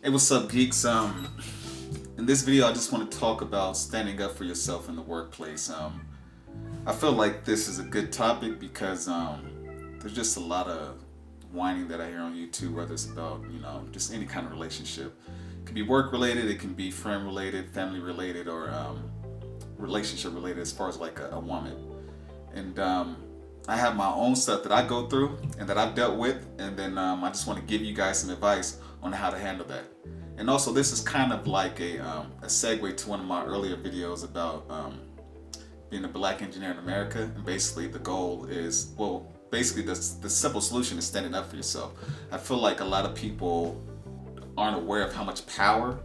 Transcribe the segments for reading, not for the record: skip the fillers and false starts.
Hey, what's up, geeks? In this video, I just want to talk about standing up for yourself in the workplace. I feel like this is a good topic because there's just a lot of whining that I hear on YouTube, whether it's about just any kind of relationship. It can be work related, it can be friend related, family related, or relationship related as far as like a woman. And I have my own stuff that I go through and that I've dealt with, and then I just want to give you guys some advice on how to handle that. And also, this is kind of like a segue to one of my earlier videos about being a black engineer in America. And basically, the goal is, well, basically, the simple solution is standing up for yourself. I feel like a lot of people aren't aware of how much power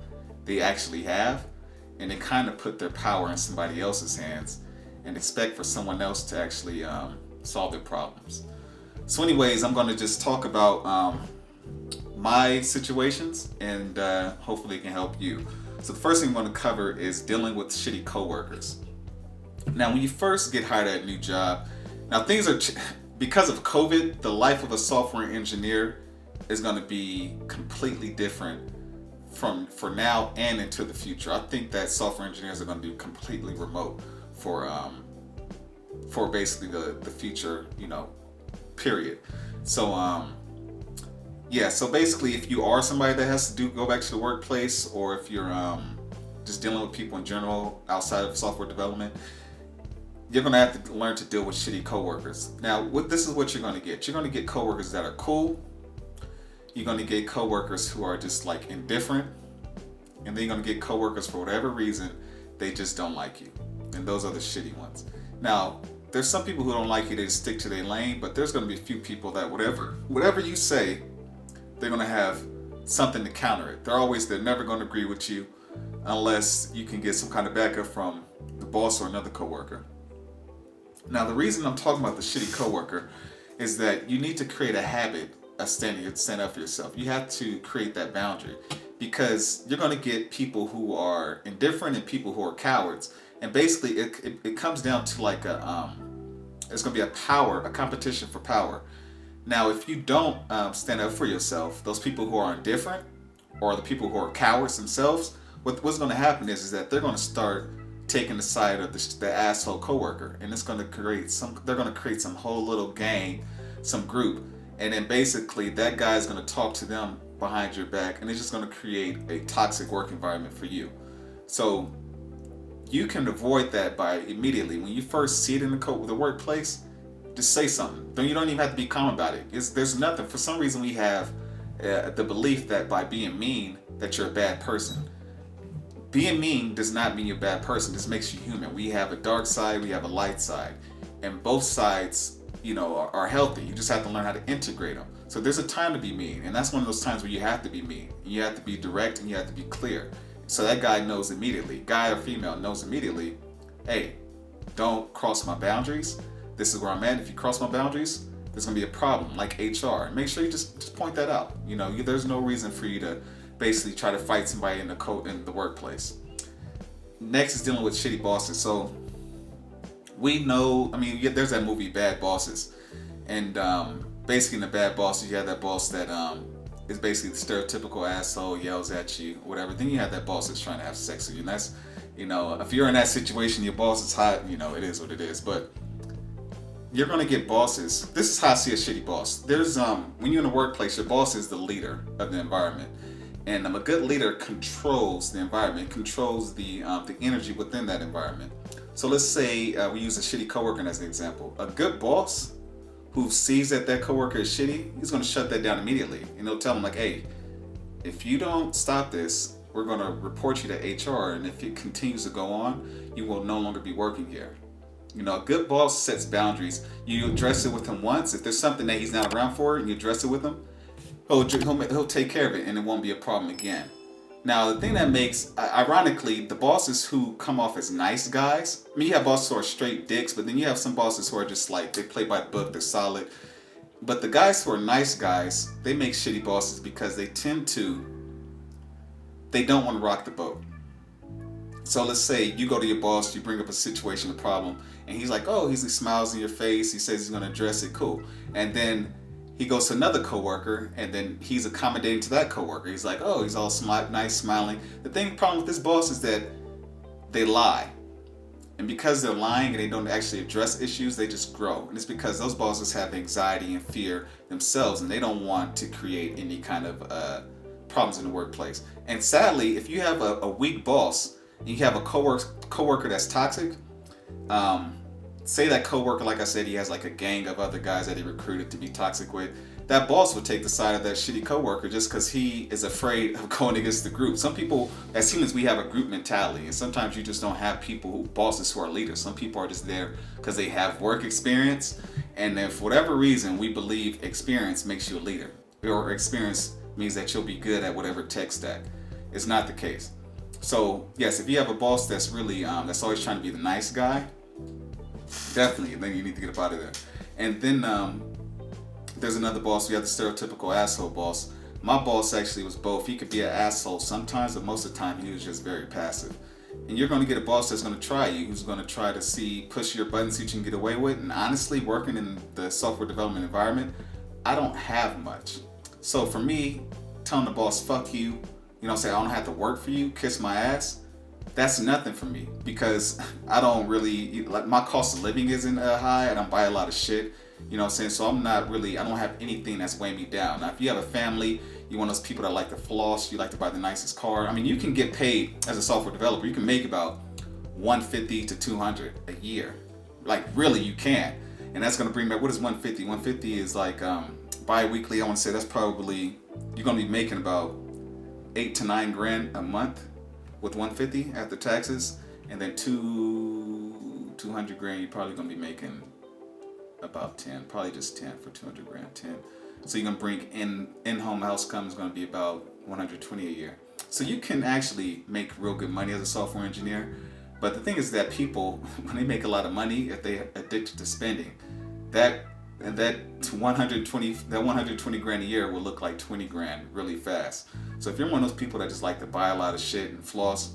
they actually have, and they kind of put their power in somebody else's hands and expect for someone else to actually solve their problems. So, anyways, I'm going to just talk about my situations, and hopefully it can help you. So the first thing I'm going to cover is dealing with shitty coworkers. Now, when you first get hired at a new job, now things are because of COVID, the life of a software engineer is going to be completely different from for now and into the future. I think that software engineers are going to be completely remote for basically the future, period. So yeah, so basically, if you are somebody that has to go back to the workplace, or if you're just dealing with people in general outside of software development, you're gonna have to learn to deal with shitty coworkers. Now, this is what you're gonna get. You're gonna get coworkers that are cool. You're gonna get coworkers who are just like indifferent, and then you're gonna get coworkers for whatever reason they just don't like you, and those are the shitty ones. Now, there's some people who don't like you; they just stick to their lane. But there's gonna be a few people that whatever you say, they're going to have something to counter it. They're never going to agree with you unless you can get some kind of backup from the boss or another coworker. Now, the reason I'm talking about the shitty coworker is that you need to create a habit of stand up for yourself. You have to create that boundary, because you're going to get people who are indifferent and people who are cowards. And basically, it comes down to like it's going to be a competition for power. Now, if you don't stand up for yourself, those people who are indifferent or the people who are cowards themselves, what's going to happen is that they're going to start taking the side of the asshole coworker, and it's going to create they're going to create some whole little gang, some group, and then basically that guy is going to talk to them behind your back, and it's just going to create a toxic work environment for you. So you can avoid that by immediately when you first see it in the workplace. Just say something. Then you don't even have to be calm about it. There's nothing. For some reason, we have the belief that by being mean, that you're a bad person. Being mean does not mean you're a bad person. This makes you human. We have a dark side. We have a light side, and both sides, are healthy. You just have to learn how to integrate them. So there's a time to be mean, and that's one of those times where you have to be mean. You have to be direct, and you have to be clear. So that guy knows immediately. Guy or female knows immediately. Hey, don't cross my boundaries. This is where I'm at. If you cross my boundaries, there's going to be a problem, like HR. Make sure you just point that out. There's no reason for you to basically try to fight somebody in the workplace. Next is dealing with shitty bosses. So we know, there's that movie Bad Bosses. And basically in the Bad Bosses, you have that boss that is basically the stereotypical asshole, yells at you, whatever. Then you have that boss that's trying to have sex with you. And that's, if you're in that situation, your boss is hot, it is what it is. But you're going to get bosses. This is how I see a shitty boss. There's when you're in a workplace, your boss is the leader of the environment, and a good leader controls the environment, controls the energy within that environment. So let's say we use a shitty coworker as an example. A good boss who sees that coworker is shitty, he's going to shut that down immediately, and he'll tell them like, hey, if you don't stop this, we're going to report you to HR, and if it continues to go on, you will no longer be working here. A good boss sets boundaries. You address it with him once. If there's something that he's not around for and you address it with him, he'll take care of it, and it won't be a problem again. Now, the thing that makes, ironically, the bosses who come off as nice guys, you have bosses who are straight dicks, but then you have some bosses who are just like, they play by the book, they're solid. But the guys who are nice guys, they make shitty bosses because they don't want to rock the boat. So let's say you go to your boss, you bring up a situation, a problem, and he's like, oh, he smiles in your face, he says he's going to address it, cool. And then He goes to another coworker, and then he's accommodating to that coworker. He's like, oh, he's all nice, smiling. Problem with this boss is that they lie. And because they're lying and they don't actually address issues, they just grow. And it's because those bosses have anxiety and fear themselves, and they don't want to create any kind of problems in the workplace. And sadly, if you have a weak boss and you have a coworker that's toxic, say that coworker, like I said, he has like a gang of other guys that he recruited to be toxic with. That boss would take the side of that shitty coworker just because he is afraid of going against the group. Some people, as humans, we have a group mentality, and sometimes you just don't have bosses who are leaders. Some people are just there because they have work experience, and then for whatever reason, we believe experience makes you a leader, or experience means that you'll be good at whatever tech stack. It's not the case. So yes, if you have a boss that's really that's always trying to be the nice guy, definitely, then you need to get up out of there. And then there's another boss. We have the stereotypical asshole boss. My boss actually was both. He could be an asshole sometimes, but most of the time he was just very passive. And you're going to get a boss that's going to try you, who's going to try to push your buttons so you can get away with. And honestly, working in the software development environment, I don't have much. So for me, telling the boss, fuck you, say I don't have to work for you, kiss my ass, that's nothing for me, because I don't really, like, my cost of living isn't high. I don't buy a lot of shit. You know what I'm saying? So I don't have anything that's weighing me down. Now, if you have a family, you're one of those people that like to floss, you like to buy the nicest car. I mean, you can get paid as a software developer. You can make about 150 to 200 a year. Like, really, you can. And that's going to bring back, what is 150? 150 is like bi-weekly. I want to say that's probably, you're going to be making about 8 to 9 grand a month with 150 after taxes. And then 200 grand, you're probably going to be making about 10, probably just 10 for 200 grand, 10. So you're gonna bring in-home house income is gonna be about 120 a year. So you can actually make real good money as a software engineer. But the thing is that people, when they make a lot of money, if they're addicted to spending, that 120 grand a year will look like 20 grand really fast. So if you're one of those people that just like to buy a lot of shit and floss,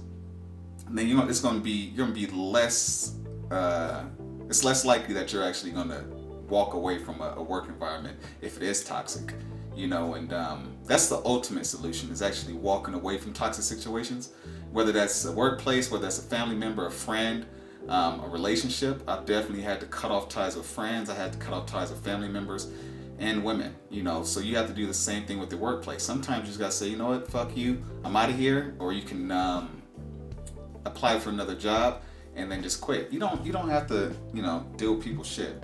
then you're gonna be less. It's less likely that you're actually gonna walk away from a work environment if it is toxic, and that's the ultimate solution, is actually walking away from toxic situations, whether that's a workplace, whether that's a family member, a friend, a relationship. I've definitely had to cut off ties with friends. I had to cut off ties with family members and women, so you have to do the same thing with the workplace. Sometimes you just gotta say, you know what, fuck you, I'm out of here, or you can apply for another job and then just quit. You don't have to, deal with people's shit.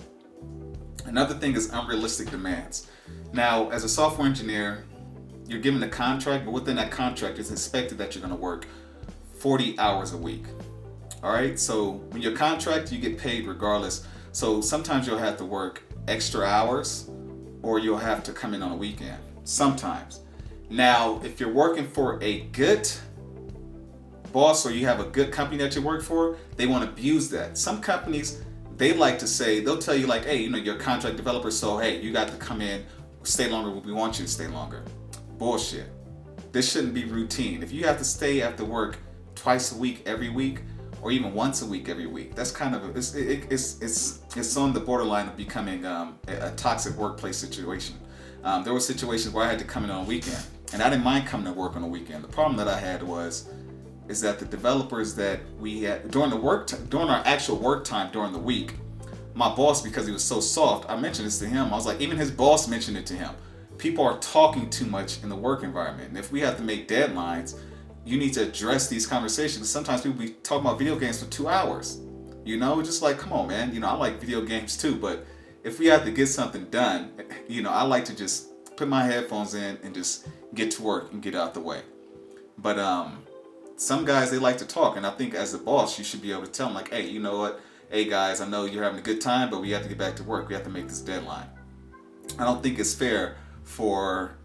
Another thing is unrealistic demands. Now, as a software engineer, you're given a contract, but within that contract, it's expected that you're going to work 40 hours a week. All right? So when you're contracted, you get paid regardless. So sometimes you'll have to work extra hours, or you'll have to come in on a weekend. Sometimes. Now, if you're working for a good boss, or you have a good company that you work for, they want to abuse that. Some companies, they like to say, they'll tell you like, hey, you're a contract developer, so hey, you got to come in, stay longer, we want you to stay longer. Bullshit. This shouldn't be routine. If you have to stay after work twice a week, every week, or even once a week, every week, that's kind of, it's on the borderline of becoming a toxic workplace situation. There were situations where I had to come in on a weekend, and I didn't mind coming to work on a weekend. The problem that I had is that the developers that we had during our actual work time during the week, my boss, because he was so soft, I mentioned this to him. I was like, even his boss mentioned it to him. People are talking too much in the work environment, and if we have to make deadlines, you need to address these conversations. Sometimes people be talking about video games for 2 hours. Just like, come on, man. I like video games too, but if we have to get something done, I like to just put my headphones in and just get to work and get out the way. But some guys, they like to talk, and I think as a boss, you should be able to tell them like, hey, you know what? Hey guys, I know you're having a good time, but we have to get back to work. We have to make this deadline. I don't think it's fair for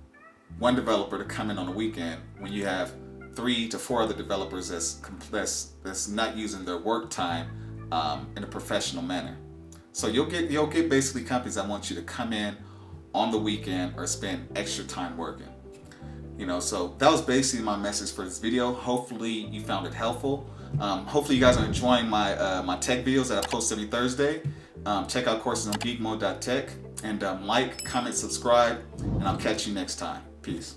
one developer to come in on a weekend when you have 3 to 4 other developers that's not using their work time in a professional manner. So you'll get basically companies that want you to come in on the weekend or spend extra time working. So that was basically my message for this video. Hopefully you found it helpful. Hopefully you guys are enjoying my tech videos that I post every Thursday. Check out courses on GeekMODE.tech. And like, comment, subscribe, and I'll catch you next time. Peace.